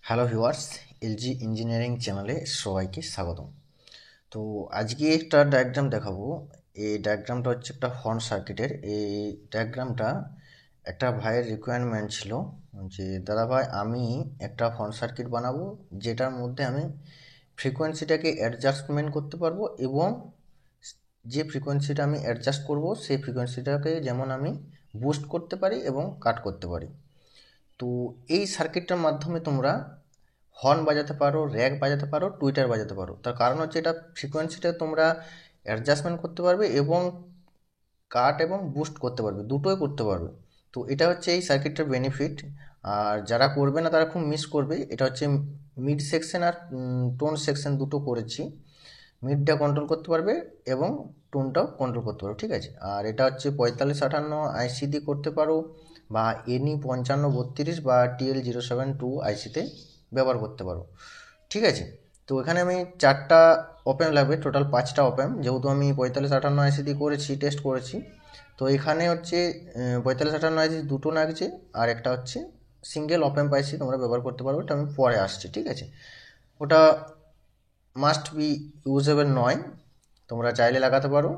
Hello viewers, LG engineering চ্যানেলে সবাইকে স্বাগতম। তো আজকে একটা ডায়াগ্রাম দেখাবো। এই ডায়াগ্রামটা হচ্ছে একটা হর্ন সার্কিটের। এই ডায়াগ্রামটা একটা ভাইয়ের রিকোয়ারমেন্ট ছিল যে দাদা ভাই আমি একটা হর্ন সার্কিট বানাবো যেটার মধ্যে আমি ফ্রিকোয়েন্সিটাকে অ্যাডজাস্টমেন্ট করতে পারবো এবং যে ফ্রিকোয়েন্সিটা আমি অ্যাডজাস্ট করব সেই ফ্রিকোয়েন্সিটাকে যেমন আমি বুস্ট করতে পারি এবং কাট করতে পারি। তো এই সার্কিটটার মাধ্যমে তোমরা হর্ন বাজাতে পারো, র্যাক বাজাতে পারো, টুইটার বাজাতে পারো। তার কারণ হচ্ছে এটা ফ্রিকোয়েন্সিটা তোমরা অ্যাডজাস্টমেন্ট করতে পারবে এবং কাট এবং বুস্ট করতে পারবে, দুটোই করতে পারবে। তো এটা হচ্ছে এই সার্কিটটার বেনিফিট। আর যারা করবে না তারা খুব মিস করবে। এটা হচ্ছে মিড সেকশন আর টোন সেকশন দুটো করেছি। মিডটা কন্ট্রোল করতে পারবে এবং টোনটাও কন্ট্রোল করতে পারো, ঠিক আছে। আর এটা হচ্ছে 4558 আইসি দিয়ে করতে পারো বা এনি 5532 বা TL072 আইসিতে ব্যবহার করতে পারো, ঠিক আছে। তো এখানে আমি 4টা ওপেন লাগবে, টোটাল 5টা ওপেন, যেহেতু আমি 4558 আইসি দিয়ে করেছি, টেস্ট করেছি। তো এখানে হচ্ছে 4558 আইসি দুটো লাগছে আর একটা হচ্ছে সিঙ্গেল ওপেন আইসি তোমরা ব্যবহার করতে পারো। এটা আমি পরে আসছি, ঠিক আছে। ওটা মাস্ট বি ইউজেবল নয়, তোমরা চাইলে লাগাতে পারো,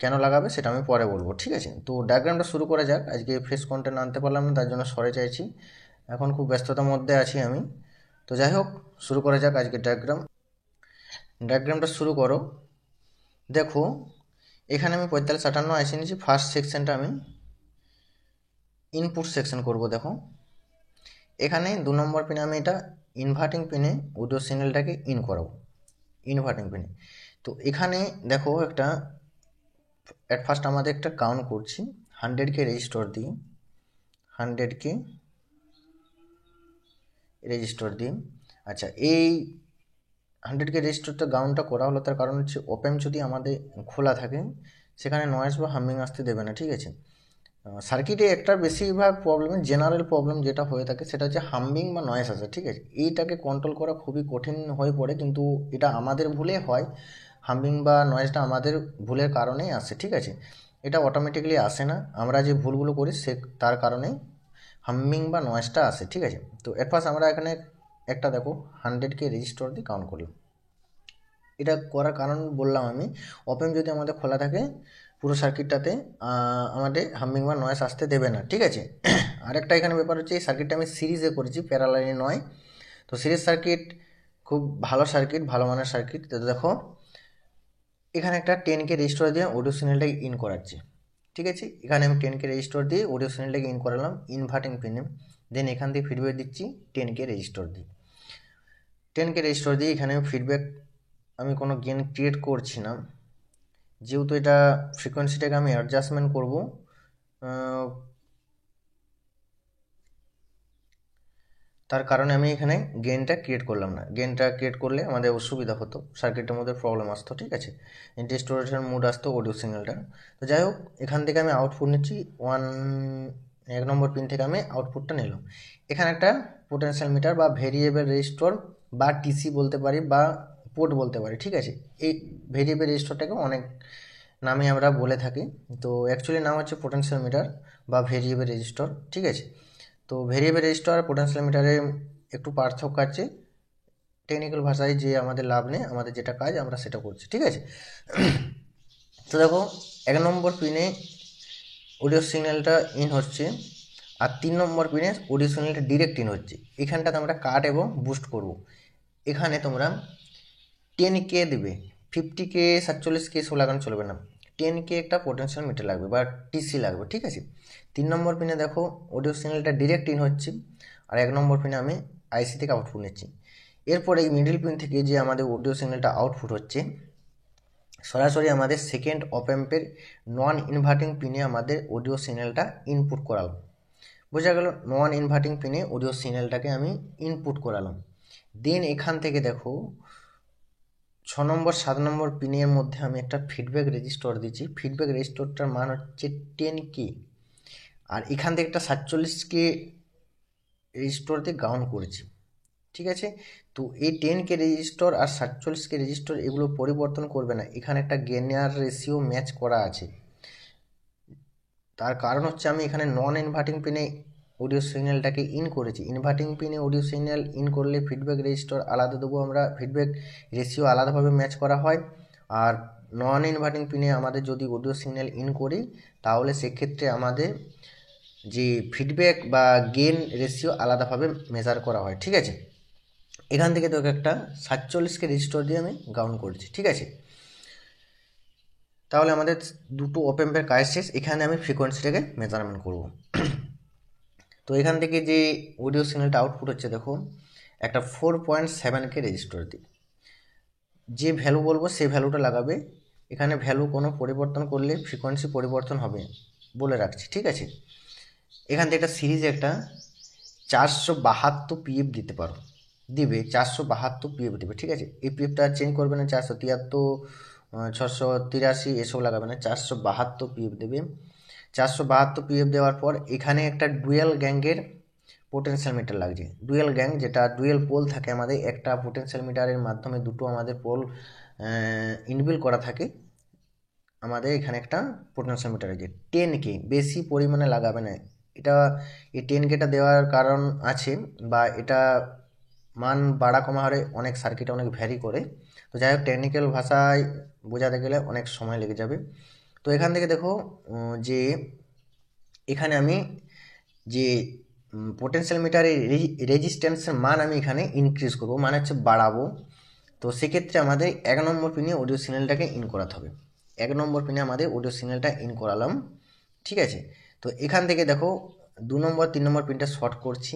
কেন লাগাবে সেটা আমি পরে বলবো, ঠিক আছে। তো ডায়াগ্রামটা শুরু করা যাক। আজকে ফ্রেশ কন্টেন্ট আনতে পারলাম না, তার জন্য সরে চাইছি, এখন খুব ব্যস্ততার মধ্যে আছি আমি। তো যাই হোক, শুরু করা যাক আজকে ডায়াগ্রামটা শুরু করো। দেখো এখানে আমি 4558 আইসি নিয়েছি। ফার্স্ট সেকশনটা আমি ইনপুট সেকশন করব। দেখো এখানে 2 নম্বর পিনে আমি এটা ইনভার্টিং পিনে অডিও সিগন্যালটাকে ইন করাবো, ইনভার্টিং পিনে। তো এখানে দেখো একটা অ্যাট ফার্স্ট আমাদের একটা কাউন্ট করছি 100K রেজিস্টার দিয়ে, 100K রেজিস্টার দিয়ে। আচ্ছা, এই 100K রেজিস্টারটা কাউন্টটা করা হলো, তার কারণ হচ্ছে ওপেন যদি আমাদের খোলা থাকে সেখানে নয়েজ বা হামিং আসতে দেবে না, ঠিক আছে। সার্কিটে একটা বেশিরভাগ প্রবলেম, জেনারেল প্রবলেম যেটা হয়ে থাকে সেটা হচ্ছে হামিং বা নয়েজ আসে, ঠিক আছে। এইটাকে কন্ট্রোল করা খুবই কঠিন হয়ে পড়ে, কিন্তু এটা আমাদের ভুলে হয়। হামিং বা নয়েজটা আমাদের ভুলের কারণেই আসে, ঠিক আছে। এটা অটোমেটিক্যালি আসে না, আমরা যে ভুলগুলো করি সে তার কারণেই হামিং বা নয়েজটা আসে, ঠিক আছে। তো এট ফার্স্ট আমরা এখানে একটা দেখো 100K রেজিস্টার দিয়ে কাউন্ট করলাম। এটা করার কারণ বললাম আমি, ওপেন যদি আমাদের খোলা থাকে পুরো সার্কিটটাতে আমাদের হামিং বা নয়েজ আসতে দেবে না, ঠিক আছে। আরেকটা এখানে ব্যাপার হচ্ছে এই সার্কিটটা আমি সিরিজে করেছি, প্যারালালি নয়। তো সিরিজ সার্কিট খুব ভালো সার্কিট, ভালো মানের সার্কিট। তো দেখো এখানে একটা 10K রেজিস্টার দিয়ে অডিও সিগন্যালটাকে ইন করাচ্ছি, ঠিক আছে। এখানে আমি 10K রেজিস্টার দিয়ে অডিও সিগন্যালটাকে ইন করালাম ইনভার্টিং পিনে। দেন এখান থেকে ফিডব্যাক দিচ্ছি 10K রেজিস্টার দিয়ে। 10K রেজিস্টার দিয়ে এখানে ফিডব্যাক, আমি কোনো গেন ক্রিয়েট করছি না, যেহেতু এটা ফ্রিকোয়েন্সিটাকে আমি অ্যাডজাস্টমেন্ট করব। তার কারণে আমি এখানে গেনটা ক্রিয়েট করলাম না। গেনটা ক্রিয়েট করলে আমাদের অসুবিধা হতো, সার্কিটের মধ্যে প্রবলেম আসতো, ঠিক আছে। ডিস্টোরেশন মুড আসতো অডিও সিগন্যালটা। তো যাই হোক, এখান থেকে আমি আউটপুট নিচ্ছি 1 নম্বর পিন থেকে আমি আউটপুটটা নিলাম। এখানে একটা পোটেনশিয়াল মিটার বা ভেরিয়েবল রেজিস্টর বা টিসি বলতে পারি বা পোর্ট বলতে পারি, ঠিক আছে। এই ভেরিয়েবল রেজিস্টরটাকে অনেক নামে আমরা বলে থাকি। তো অ্যাকচুয়ালি নাম হচ্ছে পোটেনশিয়াল মিটার বা ভেরিয়েবল রেজিস্টর, ঠিক আছে। তো ভেরিয়েবল রেজিস্টার আর পোটেনশিয়াল মিটারে একটু পার্থক্য আছে। টেকনিক্যাল ভাষায় যে আমাদের লাভ নেই, আমাদের যেটা কাজ আমরা সেটা করছি, ঠিক আছে। তো দেখো 1 নম্বর পিনে অডিও সিগন্যালটা ইন হচ্ছে আর 3 নম্বর পিনে অডিও সিগন্যালটা ডিরেক্ট ইন হচ্ছে। এখানটাতে আমরা কাট এবং বুস্ট করব। এখানে তোমরা 10K দেবে, 50K 47K সব লাগানো চলবে না। 10K একটা পোটেনশিয়াল মিটার লাগবে বা টিসি লাগবে, ঠিক আছে। 3 নম্বর পিনে দেখো অডিও সিগন্যালটা ডিরেক্ট ইন হচ্ছে আর 1 নম্বর পিনে আমি আইসি থেকে আউটপুট নিচ্ছি। এরপরে এই মিডিল পিন থেকে যে আমাদের অডিও সিগন্যালটা আউটপুট হচ্ছে সরাসরি আমাদের সেকেন্ড অপ অ্যাম্পের নন ইনভার্টিং পিনে আমাদের অডিও সিগন্যালটা ইনপুট করালাম। বোঝা গেল, নন ইনভার্টিং পিনে অডিও সিগন্যালটাকে আমি ইনপুট করালাম। দেন এখান থেকে দেখো 6 নম্বর 7 নম্বর পিনের মধ্যে আমি একটা ফিডব্যাক রেজিস্টার দিচ্ছি। ফিডব্যাক রেজিস্টারটার মান হচ্ছে 10K আর এখান থেকে একটা 47K রেজিস্টার দিয়ে গ্রাউন্ড করেছি, ঠিক আছে। তো এই 10K রেজিস্টার আর 47K রেজিস্টার এগুলো পরিবর্তন করবে না, এখানে একটা গেইনার রেশিও ম্যাচ করা আছে। তার কারণ হচ্ছে আমি এখানে নন ইনভার্টিং পিনে অডিও সিগন্যালটাকে ইন করেছি, ইনভার্টিং পিনে অডিও সিগন্যাল ইন করলে ফিডব্যাক রেজিস্টার আলাদা দেবো আমরা, ফিডব্যাক রেশিও আলাদাভাবে ম্যাচ করা হয়। আর নন ইনভার্টিং পিনে আমাদের যদি অডিও সিগন্যাল ইন করি তাহলে সেক্ষেত্রে আমাদের যে ফিডব্যাক বা গেন রেশিও আলাদাভাবে মেজার করা হয়, ঠিক আছে। এখান থেকে তোকে একটা 47কে রেজিস্টার দিয়ে আমি গ্রাউন্ড করছি, ঠিক আছে। তাহলে আমাদের দুটো অপ অ্যাম্পের কাজ শেষ। এখানে আমি ফ্রিকোয়েন্সিটাকে মেজারমেন্ট করব। তো এখান থেকে যে অডিও সিগন্যালটা আউটপুট হচ্ছে দেখো, একটা 4.7কে রেজিস্টার দিই। যে ভ্যালু বলবো সেই ভ্যালুটা লাগাবে। এখানে ভ্যালু কোনো পরিবর্তন করলে ফ্রিকোয়েন্সি পরিবর্তন হবে বলে রাখছি, ঠিক আছে। এখান থেকে একটা সিরিজে একটা 472 পিএফ দিতে পারো, দিবে 472 পিএফ দেবে, ঠিক আছে। এই পিএফটা চেঞ্জ করবে না, 473 683 এসব লাগাবে না, 472 পিএফ দেবে। 472 পিএফ দেওয়ার পর এখানে একটা ডুয়েল গ্যাংয়ের পোটেনশিয়াল মিটার লাগছে। ডুয়েল গ্যাং যেটা ডুয়েল পোল থাকে আমাদের, একটা পোটেনশিয়াল মিটারের মাধ্যমে দুটো আমাদের পোল ইনবিল্ড করা থাকে। আমাদের এখানে একটা পোটেনশিয়াল মিটার আছে 10K, বেশি পরিমাণে লাগাবে না এটা। এই 10Kটা দেওয়ার কারণ আছে, বা এটা মান বাড়া কমা হারে অনেক সার্কিটে অনেক ভ্যারি করে। তো যাই হোক, টেকনিক্যাল ভাষায় বোঝাতে গেলে অনেক সময় লেগে যাবে। তো এখান থেকে দেখো যে এখানে আমি যে পোটেনশিয়াল মিটারের রেজিস্ট্যান্সের মান আমি এখানে ইনক্রিজ করবো, মানে হচ্ছে বাড়াবো। তো সেক্ষেত্রে আমাদের 1 নম্বর পিনে অডিও সিগন্যালটাকে ইন করাতে হবে। 1 নম্বর পিনে আমাদের অডিও সিগন্যালটা ইন করালাম, ঠিক আছে। তো এখান থেকে দেখো 2 নম্বর 3 নম্বর পিনটা শর্ট করছি।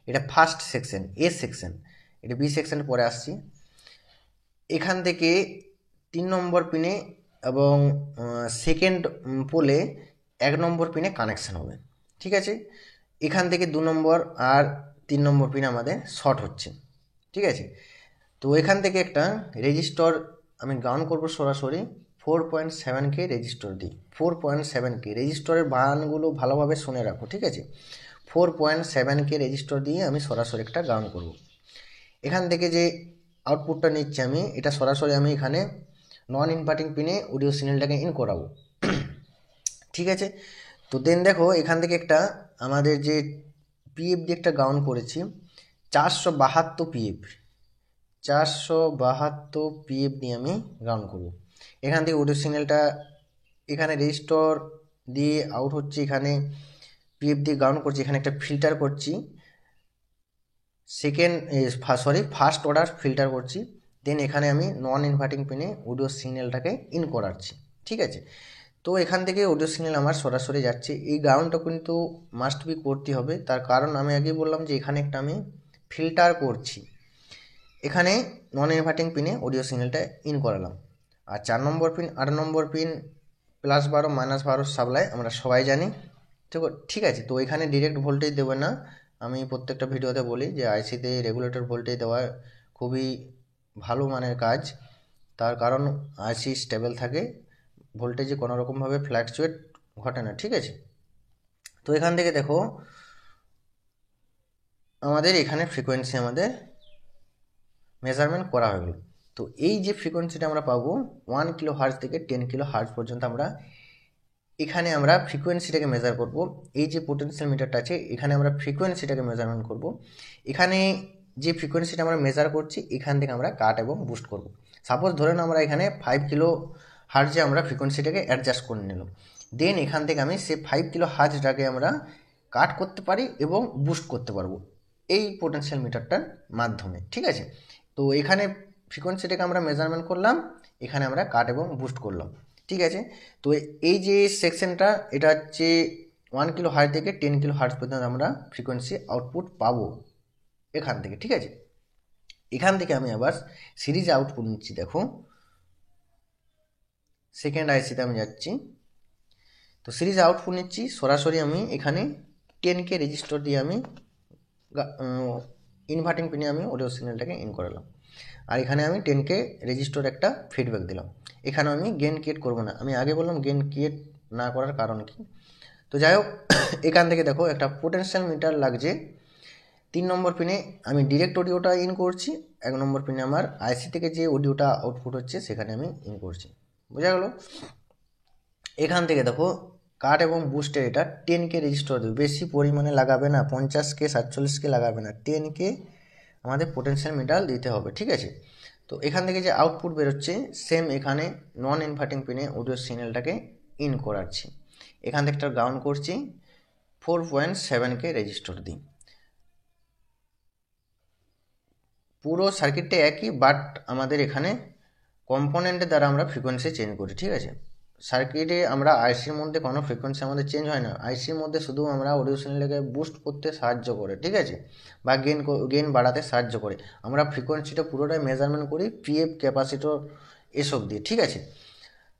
এটা ফার্স্ট সেকশন, এ সেকশন, এটা বি সেকশন পরে আসছি। এখান থেকে 3 নম্বর পিনে এবং সেকেন্ড পোলে 1 নম্বর পিনে কানেকশান হবে, ঠিক আছে। এখান থেকে 2 নম্বর আর 3 নম্বর পিন আমাদের শর্ট হচ্ছে, ঠিক আছে। তো এখান থেকে একটা রেজিস্টার আমি গ্রাউন্ড করবো সরাসরি 4.7K রেজিস্টার দিই। 4.7K রেজিস্টারের মানগুলো ভালোভাবে শুনে রাখো, ঠিক আছে। 4.7K রেজিস্টার দিয়ে আমি সরাসরি একটা গ্রাউন্ড করব। এখান থেকে যে আউটপুটটা নিচ্ছি আমি, এটা সরাসরি আমি এখানে নন ইনভার্টিং পিনে অডিও সিগন্যালটাকে ইন করাবো, ঠিক আছে। তো দেন দেখো এখান থেকে একটা আমাদের যে পিএফ দিয়ে একটা গ্রাউন্ড করেছি 472 পিএফ, 472 পিএফ দিয়ে আমি গ্রাউন্ড করব। এখান থেকে অডিও সিগন্যালটা এখানে রেজিস্টার দিয়ে আউট হচ্ছে, এখানে পিএফ দিয়ে গ্রাউন্ড করছি, এখানে একটা ফিল্টার করছি, ফার্স্ট অর্ডার ফিল্টার করছি। দেন এখানে আমি নন ইনভার্টিং পিনে অডিও সিগন্যালটাকে ইন করাচ্ছি, ঠিক আছে। তো এখান থেকে অডিও সিগন্যাল আমার সরাসরি যাচ্ছে। এই গ্রাউন্ডটা কিন্তু মাস্ট বি করতে হবে, তার কারণ আমি আগেই বললাম যে এখানে একটা আমি ফিল্টার করছি। এখানে নন ইনভার্টিং পিনে অডিও সিগন্যালটা ইন করালাম। আর 4 নম্বর পিন 8 নম্বর পিন +12 -12 সাপ্লাই আমরা সবাই জানি, ঠিক আছে। তো এখানে ডিরেক্ট ভোল্টেজ দেবে না, আমি প্রত্যেকটা ভিডিওতে বলি যে আইসিতে রেগুলেটর ভোল্টেজ দেওয়া খুবই ভালো মানের কাজ, তার কারণ আইসি স্টেবল থাকে, ভোল্টেজে কোনো রকমভাবে ফ্ল্যাকচুয়েট ঘটে না, ঠিক আছে। তো এখান থেকে দেখো আমাদের এখানে ফ্রিকোয়েন্সি আমাদের মেজারমেন্ট করা হয়ে গেল। তো এই যে ফ্রিকোয়েন্সিটা আমরা পাবো 1 কিলো হার্জ থেকে 10 কিলো হার্জ পর্যন্ত আমরা এখানে আমরা ফ্রিকোয়েন্সিটাকে মেজার করব। এই যে পোটেনশিয়াল মিটারটা আছে এখানে আমরা ফ্রিকোয়েন্সিটাকে মেজারমেন্ট করব। এখানে যে ফ্রিকোয়েন্সিটা আমরা মেজার করছি এখান থেকে আমরা কাট এবং বুস্ট করব। সাপোজ ধরেন আমরা এখানে 5 কিলো হার্জে আমরা ফ্রিকোয়েন্সিটাকে অ্যাডজাস্ট করে নিলাম, দেন এখান থেকে আমি সেই 5 কিলো হার্জটাকে আমরা কাট করতে পারি এবং বুস্ট করতে পারবো এই পোটেনশিয়াল মিটারটার মাধ্যমে, ঠিক আছে। তো এখানে ফ্রিকোয়েন্সিটাকে আমরা মেজারমেন্ট করলাম, এখানে আমরা কাট এবং বুস্ট করলাম, ঠিক আছে। তো এই যে সেকশনটা এটা হচ্ছে 1 কিলো হার্জ থেকে 10 কিলো হার্জ পর্যন্ত আমরা ফ্রিকোয়েন্সি আউটপুট পাবো এখান থেকে, ঠিক আছে। এখান থেকে আমি আবার সিরিজ আউটপুট নিচ্ছি, দেখো সেকেন্ড আইসিতে আমি যাচ্ছি। তো সিরিজ আউটপুট নিচ্ছি সরাসরি আমি এখানে 10K রেজিস্টার দিয়ে আমি ইনভার্টিং পিনে আমি অডিও সিগন্যালটাকে ইন করালাম। আর এখানে আমি 10K রেজিস্টার একটা ফিডব্যাক দিলাম। এখানে আমি গেন ক্রিয়েট করবো না, আমি আগে বললাম গেন ক্রিয়েট না করার কারণ কি। তো যাই হোক এখান থেকে দেখো একটা পোটেনশিয়াল মিটার লাগছে 3 নম্বর পিনে, আমি ডিরেক্ট অডিওটা ইন করছি। 1 নম্বর পিনে আমার আইসি থেকে যে অডিওটা আউটপুট হচ্ছে সেখানে আমি ইন করছি, বোঝা গেল। এখান থেকে দেখো কাট এবং বুস্টের এটা 10K রেজিস্টার দেবে, বেশি পরিমাণে লাগাবে না, 50K 47K লাগাবে না, 10K আমাদের পোটেনশিয়াল মিটার দিতে হবে, ঠিক আছে। তো এখান থেকে যে আউটপুট বেরোচ্ছে সেম এখানে নন ইনভার্টিং পিনে অডিও সিগন্যালটাকে ইন করাচ্ছি। এখান থেকে একটা গ্রাউন্ড করছি, 4.7K রেজিস্টার দিই। পুরো সার্কিটটা একই, বাট আমাদের এখানে কম্পোনেন্টের দ্বারা আমরা ফ্রিকোয়েন্সি চেঞ্জ করি, ঠিক আছে। সার্কিটে আমরা আইসির মধ্যে কোনো ফ্রিকোয়েন্সি আমাদের চেঞ্জ হয় না, আইসির মধ্যে শুধু আমরা অডিও সিগন্যালকে বুস্ট করতে সাহায্য করে, ঠিক আছে, বা গেন বাড়াতে সাহায্য করে। আমরা ফ্রিকোয়েন্সিটা পুরোটাই মেজারমেন্ট করি পিএফ ক্যাপাসিটর এসব দিয়ে, ঠিক আছে।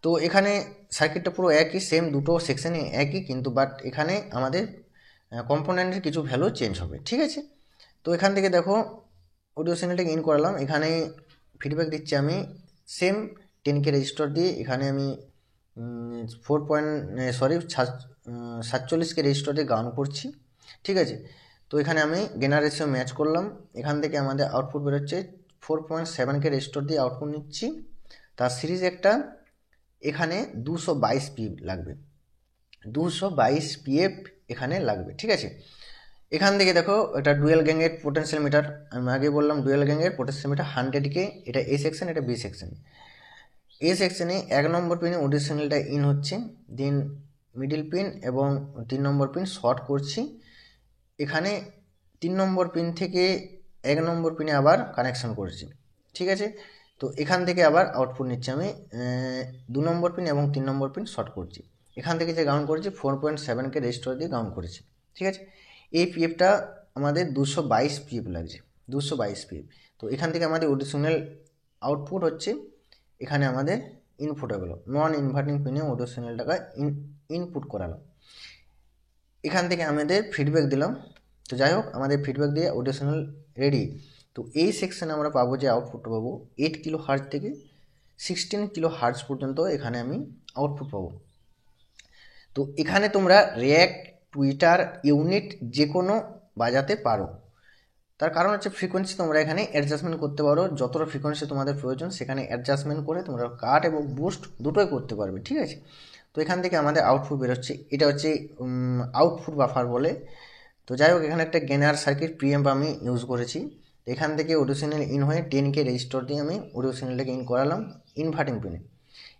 তো এখানে সার্কিটটা পুরো একই, সেম দুটো সেকশনে একই, কিন্তু বাট এখানে আমাদের কম্পোনেন্টের কিছু ভ্যালু চেঞ্জ হবে, ঠিক আছে। তো এখান থেকে দেখো অডিও সিগন্যালটাকে ইন করালাম, এখানে ফিডব্যাক দিচ্ছি আমি সেম 10K রেজিস্টার দিয়ে। এখানে আমি 47K রেজিস্টার দিয়ে গান করছি, ঠিক আছে। তো এখানে আমি গেনার রেশিও ম্যাচ করলাম, এখান থেকে আমাদের আউটপুট বেরোচ্ছে 4.7K রেজিস্টার দিয়ে আউটপুট নিচ্ছি। তার সিরিজ একটা এখানে 222 পিএফ লাগবে, 222 পিএফ এখানে লাগবে, ঠিক আছে। এখান থেকে দেখো এটা ডুয়েল গ্যাংয়ের পোটেনশিয়াল মিটার, আমি আগে বললাম ডুয়েল গ্যাংয়ের পোটেনশিয়াল মিটার 100K, এটা এ সেকশন, এটা বি সেকশন। এ সেকশনে 1 নম্বর পিনে অডিও সিগন্যালটা ইন হচ্ছে, দেন মিডিল পিন এবং 3 নম্বর পিন শর্ট করছি। এখানে 3 নম্বর পিন থেকে 1 নম্বর পিনে আবার কানেকশন করছি, ঠিক আছে। তো এখান থেকে আবার আউটপুট নিচ্ছি আমি 2 নম্বর পিন এবং 3 নম্বর পিন শর্ট করছি। এখান থেকে যে গাউন্ড করেছি 4.7K রেজিস্টার দিয়ে গাউন্ড করেছি, ঠিক আছে। এই পিএফটা আমাদের 222 পিএফ লাগছে, 222 পিএফ। তো এখান থেকে আমাদের অডিও সিগন্যাল আউটপুট হচ্ছে, এখানে আমাদের ইনপুট হয়ে গেল, নন ইনভার্টিং পিনে অডিও সিগন্যালটাকে ইনপুট করালাম। এখান থেকে আমাদের ফিডব্যাক দিলাম। তো যাই হোক, আমাদের ফিডব্যাক দিয়ে অডিও সিগন্যাল রেডি। তো এই সেকশনে আমরা পাবো যে আউটপুটটা পাবো 8 কিলো হার্জ থেকে 16 কিলো হার্জ পর্যন্ত এখানে আমি আউটপুট পাবো। তো এখানে তোমরা র্যাক, টুইটার, ইউনিট যে কোনো বাজাতে পারো। তার কারণ হচ্ছে ফ্রিকোয়েন্সি তোমরা এখানে অ্যাডজাস্টমেন্ট করতে পারো, যতটা ফ্রিকোয়েন্সি তোমাদের প্রয়োজন সেখানে অ্যাডজাস্টমেন্ট করে তোমরা কাট এবং বুস্ট দুটোই করতে পারবে, ঠিক আছে। তো এখান থেকে আমাদের আউটপুট বেরোচ্ছে, এটা হচ্ছে আউটপুট বাফার বলে। তো যাই হোক, এখানে একটা গেনার সার্কিট প্রিএম্প আমি ইউজ করেছি। এখান থেকে অডিও সিগন্যাল ইন হয়ে 10K রেজিস্টার দিয়ে আমি অডিও সিগন্যালটাকে ইন করালাম ইনভার্টিং পিনে।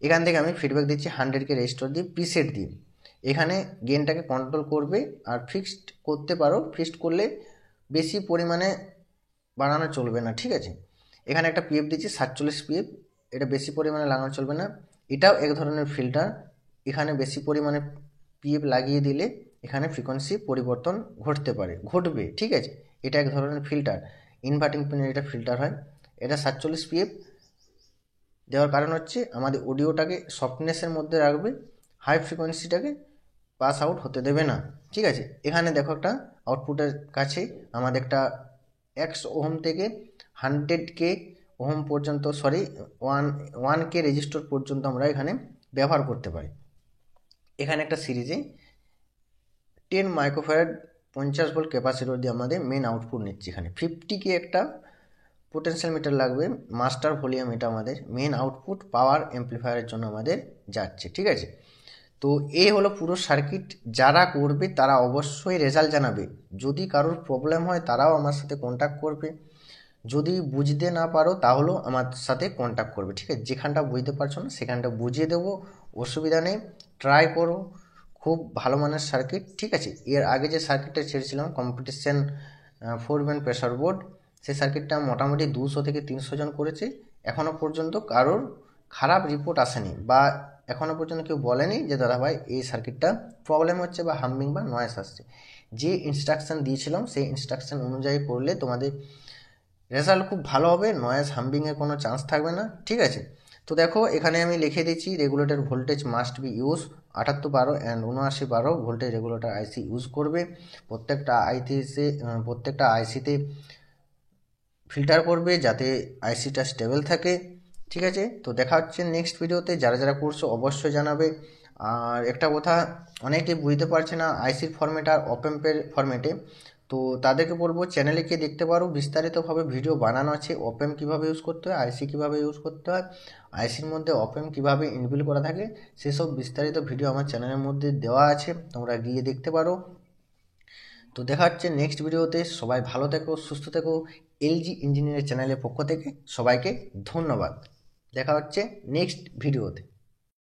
এখান থেকে আমি ফিডব্যাক দিচ্ছি 100K রেজিস্টার দিয়ে প্রিসেট দিয়ে। এখানে গেনটাকে কন্ট্রোল করবে, আর ফিক্সড করতে পারো, ফিক্সড করলে বেশি পরিমাণে বাড়ানো চলবে না, ঠিক আছে। এখানে একটা পিএফ দিচ্ছি 47 পিএফ, এটা বেশি পরিমাণে লাগানো চলবে না। এটাও এক ধরনের ফিল্টার, এখানে বেশি পরিমাণে পিএফ লাগিয়ে দিলে এখানে ফ্রিকোয়েন্সি পরিবর্তন ঘটবে, ঠিক আছে। এটা এক ধরনের ফিল্টার, ইনভার্টিং পিনের এটা ফিল্টার হয়। এটা 47 পিএফ দেওয়ার কারণ হচ্ছে আমাদের অডিওটাকে সফটনেসের মধ্যে রাখবে, হাই ফ্রিকোয়েন্সিটাকে পাস আউট হতে দেবে না, ঠিক আছে। এখানে দেখো একটা আউটপুটের কাছে আমাদের একটা 100 ওহম থেকে 100K ওহম পর্যন্ত, 1K রেজিস্টার পর্যন্ত আমরা এখানে ব্যবহার করতে পারি। এখানে একটা সিরিজে 10 মাইক্রোফ্যারাড 50 ভোল্ট ক্যাপাসিটর দিয়ে আমাদের মেন আউটপুট নিচ্ছি। এখানে 50K একটা পোটেনশিয়াল মিটার লাগবে, মাস্টার ভলিউম, এটা আমাদের মেন আউটপুট পাওয়ার অ্যাম্প্লিফায়ারের জন্য আমাদের যাচ্ছে, ঠিক আছে। তো এই হলো পুরো সার্কিট। যারা করবে তারা অবশ্যই রেজাল্ট জানাবে, যদি কারোর প্রবলেম হয় তারাও আমার সাথে কন্ট্যাক্ট করবে, যদি বুঝতে না পারো তাহলেও আমার সাথে কন্ট্যাক্ট করবে, ঠিক আছে। যেখানটা বুঝতে পারছো না সেখানটা বুঝিয়ে দেবো, অসুবিধা নেই, ট্রাই করো। খুব ভালো মানের সার্কিট, ঠিক আছে। এর আগে যে সার্কিটটা ছেড়েছিলাম কম্পিটিশন 4 ব্যান্ড প্রেসার বোর্ড, সেই সার্কিটটা মোটামুটি 200 থেকে 300 জন করেছে, এখনও পর্যন্ত কারোর খারাপ রিপোর্ট আসেনি, বা এখনও পর্যন্ত কেউ বলেনি যে দাদা ভাই এই সার্কিটটা প্রবলেম হচ্ছে বা হামিং বা নয়েস আসছে। যে ইনস্ট্রাকশান দিয়েছিলাম সেই ইনস্ট্রাকশান অনুযায়ী করলে তোমাদের রেজাল্ট খুব ভালো হবে, নয়েজ হাম্বিংয়ের কোনো চান্স থাকবে না, ঠিক আছে। তো দেখো এখানে আমি লিখে দিচ্ছি regulator voltage must be use 7812 and 7912 voltage regulator IC use করবে। প্রত্যেকটা আইসিতে ফিল্টার করবে যাতে আইসিটা স্টেবল থাকে, ঠিক আছে। তো দেখা হচ্ছে নেক্সট ভিডিওতে। যারা যারা করছো অবশ্যই জানাবে। আর একটা কথা, অনেকে বুঝতে পারছে না আইসির ফরম্যাট আর অপ অ্যাম্পের ফরম্যাটে, তো তো তাদেরকে বলবো চ্যানেলে গিয়ে দেখতে পারো, বিস্তারিতভাবে ভিডিও বানানো আছে। অপএম কীভাবে ইউজ করতে হয়, আইসি কীভাবে ইউজ করতে হয়, আইসির মধ্যে অপএম কীভাবে ইনবিল করা থাকে, সেসব বিস্তারিত ভিডিও আমার চ্যানেলের মধ্যে দেওয়া আছে, তোমরা গিয়ে দেখতে পারো। তো দেখা হচ্ছে নেক্সট ভিডিওতে। সবাই ভালো থেকো, সুস্থ থেকো। এলজি ইঞ্জিনিয়ারিং চ্যানেলের পক্ষ থেকে সবাইকে ধন্যবাদ। দেখা হচ্ছে নেক্সট ভিডিওতে।